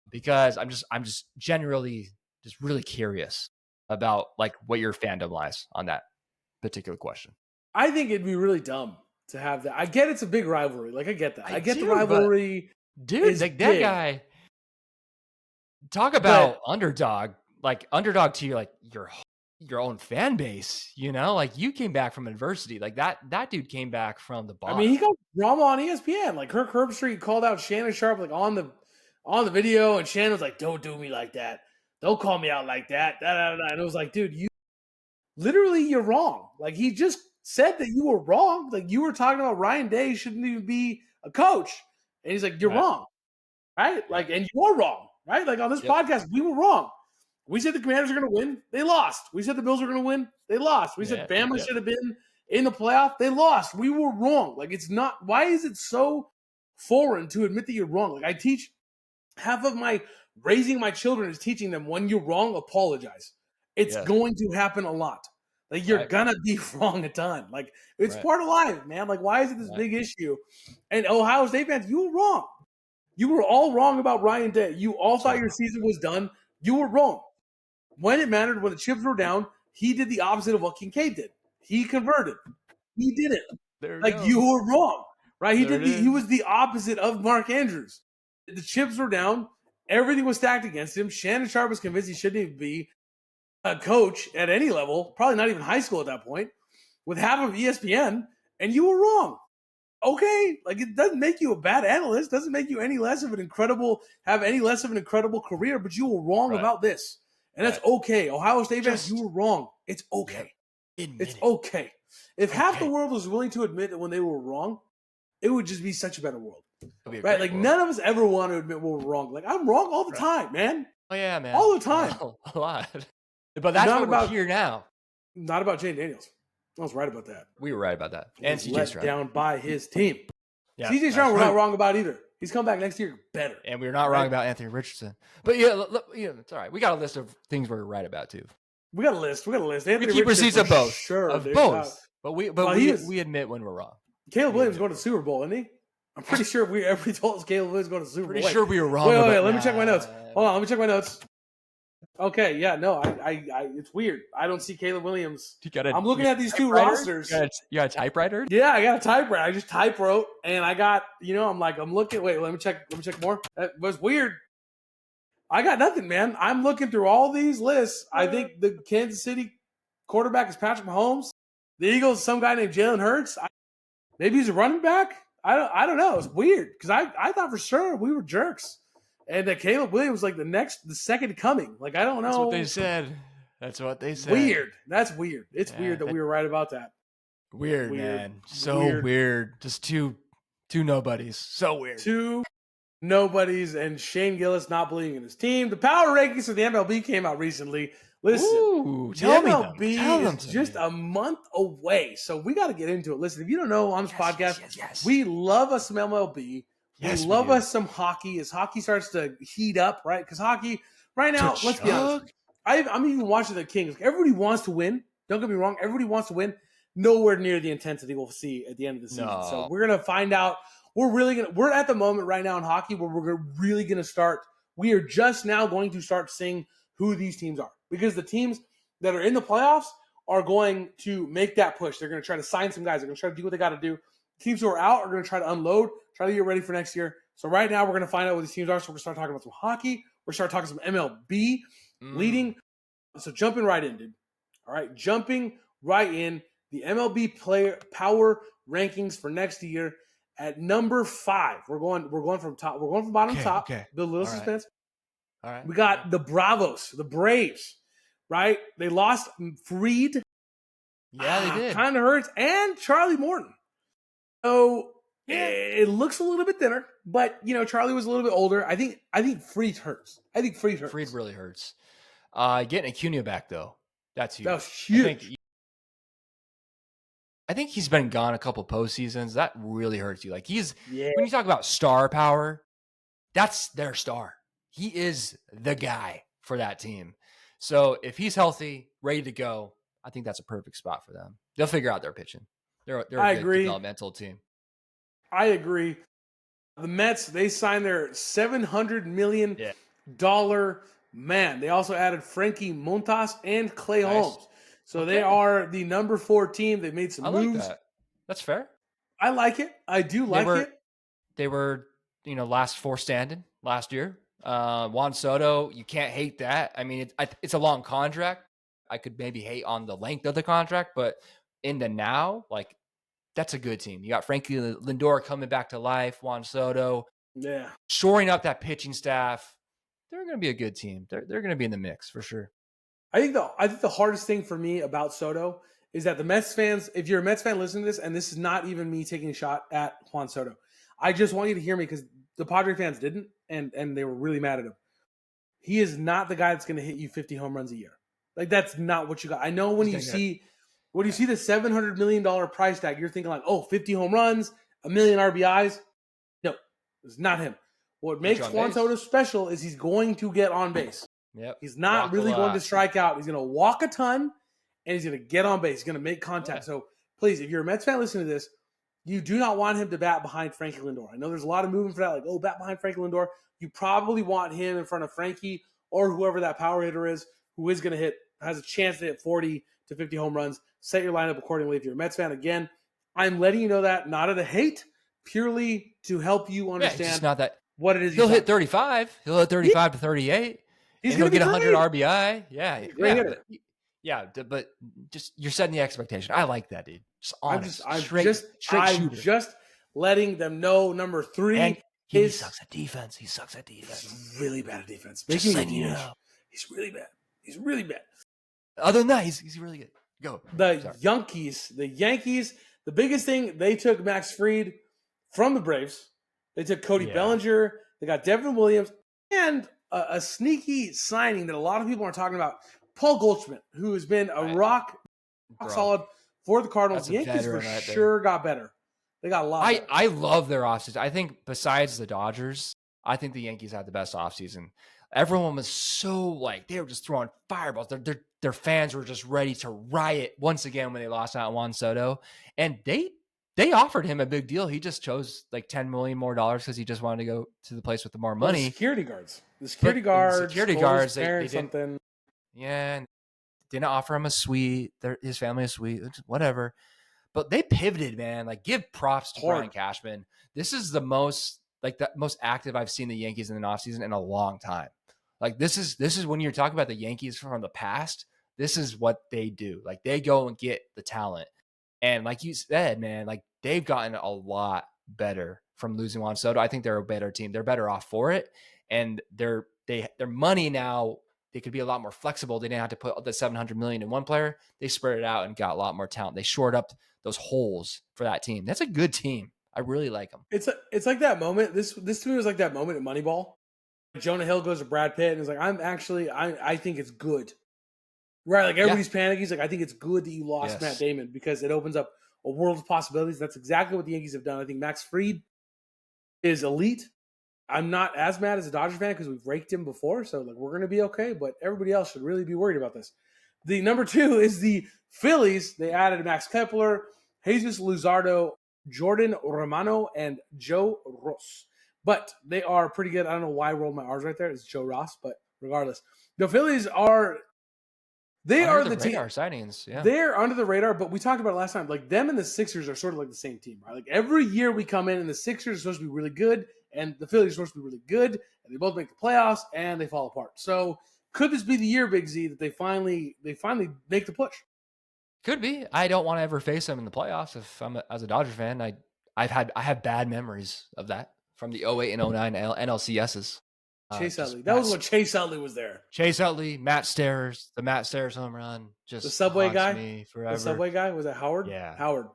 because I'm just generally just really curious about like what your fandom lies on that particular question. I think it'd be really dumb to have that. I get it's a big rivalry. Like I get that. I get the rivalry. Dude, like that guy. Talk about underdog. Like underdog to like your own fan base, you know? Like you came back from adversity. Like that dude came back from the bottom. I mean, he got drama on ESPN. Like Kirk Herbstreit called out Shannon Sharp like on the video, and Shannon was like, "Don't do me like that. Don't call me out like that." And it was like, dude, you're wrong. Like he just said that you were wrong. Like you were talking about Ryan Day shouldn't even be a coach. And he's like, you're wrong. Right? Like, and you are wrong. Right? Like on this podcast, we were wrong. We said the Commanders are going to win. They lost. We said the Bills were going to win. They lost. We said Bama should have been in the playoff. They lost. We were wrong. Like it's not, why is it so foreign to admit that you're wrong? Like I teach Half of my raising my children is teaching them when you're wrong, apologize. It's going to happen a lot. Like you're gonna be wrong a ton. Like it's part of life, man. Like why is it this big issue? And Ohio State fans, you were wrong. You were all wrong about Ryan Day. You all thought your season was done. You were wrong. When it mattered, when the chips were down, he did the opposite of what Kincaid did. He converted. He did it. Like you were wrong, right? He was the opposite of Mark Andrews. The chips were down. Everything was stacked against him. Shannon Sharp was convinced he shouldn't even be a coach at any level, probably not even high school at that point, with half of ESPN, and you were wrong. Okay, like it doesn't make you a bad analyst, doesn't make you any less of an incredible career, but you were wrong about this. And that's okay. Ohio State fans, you were wrong. It's okay. It's okay. If half the world was willing to admit that when they were wrong, it would just be such a better world. Right? Like none of us ever want to admit we're wrong. Like I'm wrong all the time, man. Oh yeah, man. All the time. A lot. But that's not about here now. Not about Jane Daniels. I was right about that. We were right about that. And CJ Stroud. Let down by his team. Yeah, CJ Stroud, we're not wrong about either. He's come back next year better. And we're not wrong about Anthony Richardson. But yeah, it's all right. We got a list of things we're right about too. We got a list. Anthony we keep receipts of both. Sure, of both. But we admit when we're wrong. Caleb Williams going to the Super Bowl, isn't he? I'm pretty sure we ever told us Caleb Williams going to the Super Bowl. Pretty sure we were wrong. Wait. Let me check my notes. Hold on. Let me check my notes. Okay, yeah, no, I it's weird. I don't see Caleb Williams. I'm looking at these two rosters. You got a typewriter? Yeah, I got a typewriter. I just type wrote, and I got, I'm looking. Wait, let me check more. That was weird. I got nothing, man. I'm looking through all these lists. I think the Kansas City quarterback is Patrick Mahomes. The Eagles, some guy named Jalen Hurts. Maybe he's a running back. I don't know. It's weird because I thought for sure we were jerks. And that Caleb Williams was like the second coming. Like, I don't know. That's what they said. Weird. That's weird. It's weird that we were right about that. Weird, man. So weird. Just two nobodies. So weird. Two nobodies and Shane Gillis not believing in his team. The power rankings for the MLB came out recently. Listen, the MLB is just a month away. So we got to get into it. Listen, if you don't know on this podcast, we love us some MLB. We love us some hockey as hockey starts to heat up, right? Because hockey, right now, let's be honest. I'm even watching the Kings. Everybody wants to win. Don't get me wrong. Everybody wants to win. Nowhere near the intensity we'll see at the end of the season. No. So we're going to find out. We're at the moment right now in hockey where we're really going to start. We are just now going to start seeing who these teams are. Because the teams that are in the playoffs are going to make that push. They're going to try to sign some guys. They're going to try to do what they got to do. Teams who are out are going to try to unload, try to get ready for next year. So right now we're going to find out what these teams are. So we're going to start talking about some hockey. We're going to start talking some MLB leading. So jumping right in, dude. All right, jumping right in. The MLB player power rankings for next year at number 5. We're going from top. We're going from bottom to top. Okay. Build a little suspense. All right. We got the Bravos, the Braves. Right? They lost Fried. Yeah, they did. Kind of hurts. And Charlie Morton. So it looks a little bit thinner, but Charlie was a little bit older. I think Fried hurts. Fried really hurts. Getting Acuna back though, that's huge. That was huge. I think he's been gone a couple postseasons. That really hurts you. Like when you talk about star power, that's their star. He is the guy for that team. So if he's healthy, ready to go, I think that's a perfect spot for them. They'll figure out their pitching. They're a good developmental team. I agree. The Mets, they signed their $700 million man. They also added Frankie Montas and Clay Holmes. So they are the number 4 team. They made some moves. Like that. That's fair. I like it. I do like it. They were, last 4 standing last year. Juan Soto, you can't hate that. I mean, it's a long contract. I could maybe hate on the length of the contract, but in the now, like, that's a good team. You got Frankie Lindor coming back to life, Juan Soto. Yeah. Shoring up that pitching staff. They're going to be a good team. They're going to be in the mix for sure. I think the hardest thing for me about Soto is that the Mets fans, if you're a Mets fan listening to this, and this is not even me taking a shot at Juan Soto, I just want you to hear me because the Padre fans didn't, and they were really mad at him. He is not the guy that's going to hit you 50 home runs a year. Like, that's not what you got. I know when you see the $700 million price tag, you're thinking like, 50 home runs, 1 million RBIs. No, it's not him. What makes Juan Soto special is he's going to get on base. Yep. He's not really going to strike out. He's going to walk a ton, and he's going to get on base. He's going to make contact. Yeah. So please, if you're a Mets fan listening to this, you do not want him to bat behind Frankie Lindor. I know there's a lot of movement for that, like, oh, bat behind Frankie Lindor. You probably want him in front of Frankie or whoever that power hitter is, who is going to hit, has a chance to hit 40 to 50 home runs. Set your lineup accordingly if you're a Mets fan. Again, I'm letting you know that, not out of hate, purely to help you understand not that what it is. He'll hit 35. He'll hit 35 to 38. He'll get 100 RBI. Yeah. Great hitter. But just you're setting the expectation. I like that, dude. Just honest. I'm just letting them know number 3. And he sucks at defense. He's really bad at defense. Just letting you know. He's really bad. He's really bad. Other than that, he's really good. Go. The Yankees, the biggest thing, they took Max Fried from the Braves. They took Cody Bellinger. They got Devin Williams. And a sneaky signing that a lot of people are talking about, Paul Goldschmidt, who has been a rock solid for the Cardinals. The Yankees for sure got better. They got a lot better. I love their offseason. I think besides the Dodgers, I think the Yankees had the best offseason. Everyone was so they were just throwing fireballs. Their fans were just ready to riot once again when they lost out on Juan Soto. And they offered him a big deal. He just chose $10 million more because he just wanted to go to the place with the more money. The security guards, they didn't. Yeah, didn't offer him a suite. His family a suite, whatever. But they pivoted, man. Give props to Brian Cashman. This is the most active I've seen the Yankees in the offseason in a long time. This is when you're talking about the Yankees from the past. This is what they do. They go and get the talent. And like you said, man, they've gotten a lot better from losing Juan Soto. I think they're a better team. They're better off for it. And their money now, they could be a lot more flexible. They didn't have to put the $700 million in one player. They spread it out and got a lot more talent. They shored up those holes for that team. That's a good team. I really like them. It's like that moment. This to me was like that moment in Moneyball. Jonah Hill goes to Brad Pitt and is like, I think it's good. Right? Everybody's panicking. He's like, I think it's good that you lost Matt Damon because it opens up a world of possibilities. That's exactly what the Yankees have done. I think Max Fried is elite. I'm not as mad as a Dodgers fan because we've raked him before, so we're going to be okay, but everybody else should really be worried about this. The number 2 is the Phillies. They added Max Kepler, Jesus Luzardo, Jordan Romano, and Joe Ross. But they are pretty good. I don't know why I rolled my R's right there. It's Joe Ross, but regardless. The Phillies are the radar signings. Yeah. They're under the radar, but we talked about it last time. Them and the Sixers are sort of the same team, right? Every year we come in and the Sixers are supposed to be really good, and the Phillies are supposed to be really good, and they both make the playoffs, and they fall apart. So could this be the year, Big Z, that they finally make the push? Could be. I don't want to ever face them in the playoffs. If I'm as a Dodgers fan, I have bad memories of that from the 08 and 09 NLCSs. Chase Utley. That was when Chase Utley was there. Chase Utley, Matt Stairs, the Matt Stairs home run. Just the Subway guy. Me forever. The Subway guy, was that Howard? Yeah, Howard.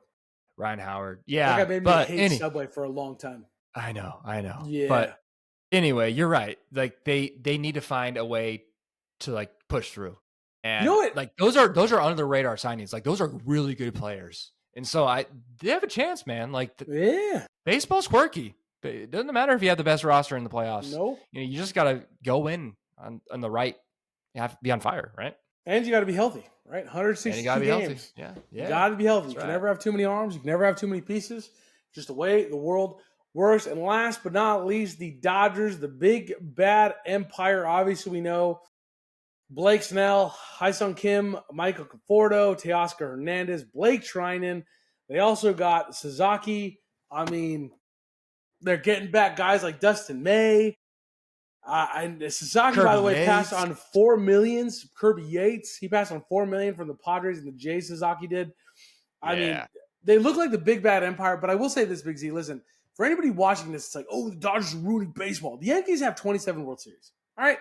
Ryan Howard. Yeah, that guy made me hate Subway for a long time. I know. Yeah, but anyway, you're right. They need to find a way to push through. And you know what? Those are under the radar signings. Those are really good players, and so they have a chance, man. Baseball's quirky. It doesn't matter if you have the best roster in the playoffs. No, you just got to go in on the right. You have to be on fire, right? And you got to be healthy, right? 162 games. Healthy. Yeah. You got to be healthy. You can never have too many arms. You can never have too many pieces. Just the way the world works. And last but not least, the Dodgers, the big bad empire. Obviously, we know Blake Snell, Hyun-Sung Kim, Michael Conforto, Teoscar Hernandez, Blake Trinan. They also got Sasaki. They're getting back guys like Dustin May. And Sasaki, Kirby by the way, Yates. passed on $4 million. Kirby Yates, he passed on $4 million from the Padres and the Jays. Sasaki did. They look like the big bad empire. But I will say this, Big Z. Listen, for anybody watching this, it's like, oh, the Dodgers are ruining baseball. The Yankees have 27 World Series. All right,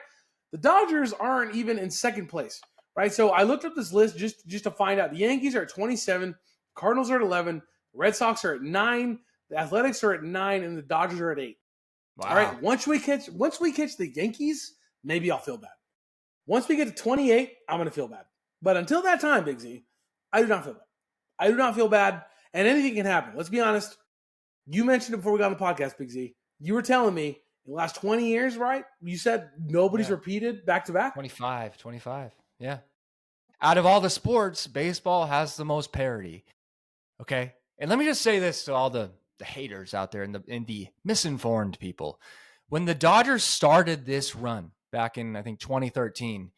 the Dodgers aren't even in second place. Right, so I looked up this list just to find out. The Yankees are at 27, Cardinals are at 11, the Red Sox are at 9. The Athletics are at 9, and the Dodgers are at 8. Wow. All right. Once we catch the Yankees, maybe I'll feel bad. Once we get to 28, I'm going to feel bad. But until that time, Big Z, I do not feel bad. I do not feel bad, and anything can happen. Let's be honest. You mentioned it before we got on the podcast, Big Z. You were telling me in the last 20 years, right? You said nobody's repeated back-to-back? 25. Yeah. Out of all the sports, baseball has the most parity. Okay. And let me just say this to all the haters out there and the misinformed people. When the Dodgers started this run back in, I think, 2013,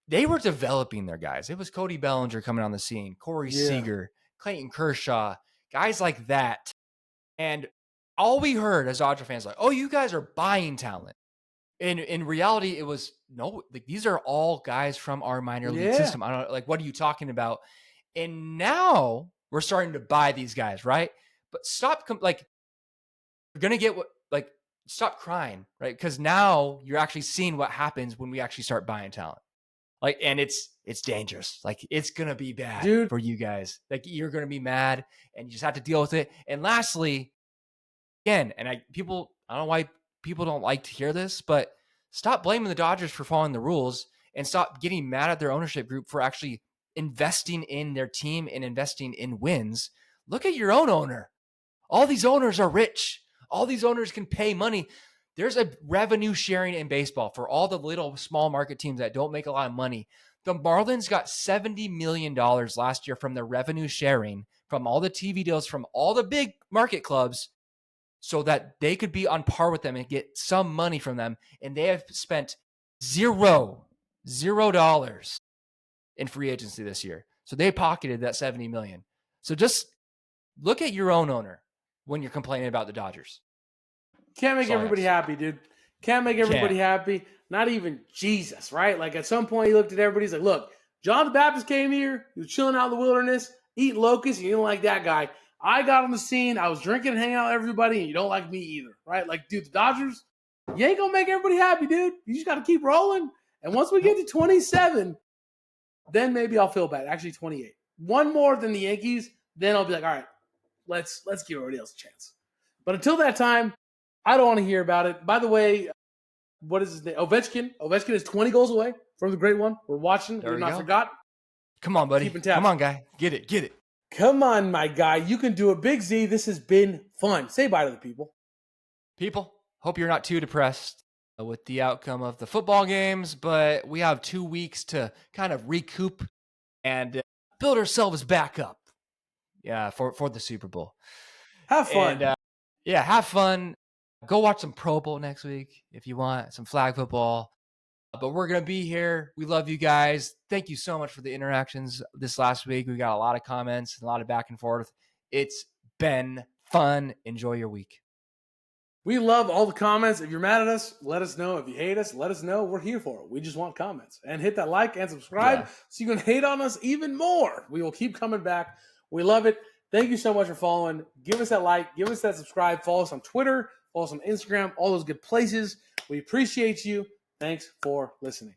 they were developing their guys. It was Cody Bellinger coming on the scene, Corey Seager, Clayton Kershaw, guys like that. And all we heard as Dodger fans, like, oh, you guys are buying talent. And in reality, it was no, like these are all guys from our minor league system. I don't know, like, what are you talking about? And now we're starting to buy these guys, right? But stop, like, you're gonna get what, like, stop crying, right? Because now you're actually seeing what happens when we actually start buying talent. Like, and it's dangerous. Like, it's gonna be bad for you guys. Like, you're gonna be mad, and you just have to deal with it. And lastly, again, and I don't know why people don't like to hear this, but stop blaming the Dodgers for following the rules and stop getting mad at their ownership group for actually investing in their team and investing in wins. Look at your own owner. All these owners are rich. All these owners can pay money. There's a revenue sharing in baseball for all the little small market teams that don't make a lot of money. The Marlins got $70 million last year from the revenue sharing from all the TV deals from all the big market clubs, so that they could be on par with them and get some money from them. And they have spent $0 in free agency this year. So they pocketed that $70 million. So just look at your own owner when you're complaining about the Dodgers. Can't make everybody happy, dude. Can't make everybody happy. Not even Jesus, right? Like, at some point he looked at everybody. He's like, look, John the Baptist came here. He was chilling out in the wilderness, eating locusts. You didn't like that guy. I got on the scene. I was drinking and hanging out with everybody, and you don't like me either, right? Like, dude, the Dodgers, you ain't going to make everybody happy, dude. You just got to keep rolling. And once we get to 27, then maybe I'll feel bad. Actually, 28. One more than the Yankees, then I'll be like, all right, let's give everybody else a chance. But until that time, I don't want to hear about it. By the way, what is his name? Ovechkin. Ovechkin is 20 goals away from the great one. We're watching. We've not forgot. Come on, buddy. Come on, guy. Get it. Come on, my guy. You can do it. Big Z, this has been fun. Say bye to the people. People, hope you're not too depressed with the outcome of the football games, but we have 2 weeks to kind of recoup and build ourselves back up. Yeah, for the Super Bowl. Have fun. And, have fun. Go watch some Pro Bowl next week if you want, some flag football. But we're going to be here. We love you guys. Thank you so much for the interactions this last week. We got a lot of comments, a lot of back and forth. It's been fun. Enjoy your week. We love all the comments. If you're mad at us, let us know. If you hate us, let us know. We're here for it. We just want comments. And hit that like and subscribe so you can hate on us even more. We will keep coming back. We love it. Thank you so much for following. Give us that like. Give us that subscribe. Follow us on Twitter. Follow us on Instagram. All those good places. We appreciate you. Thanks for listening.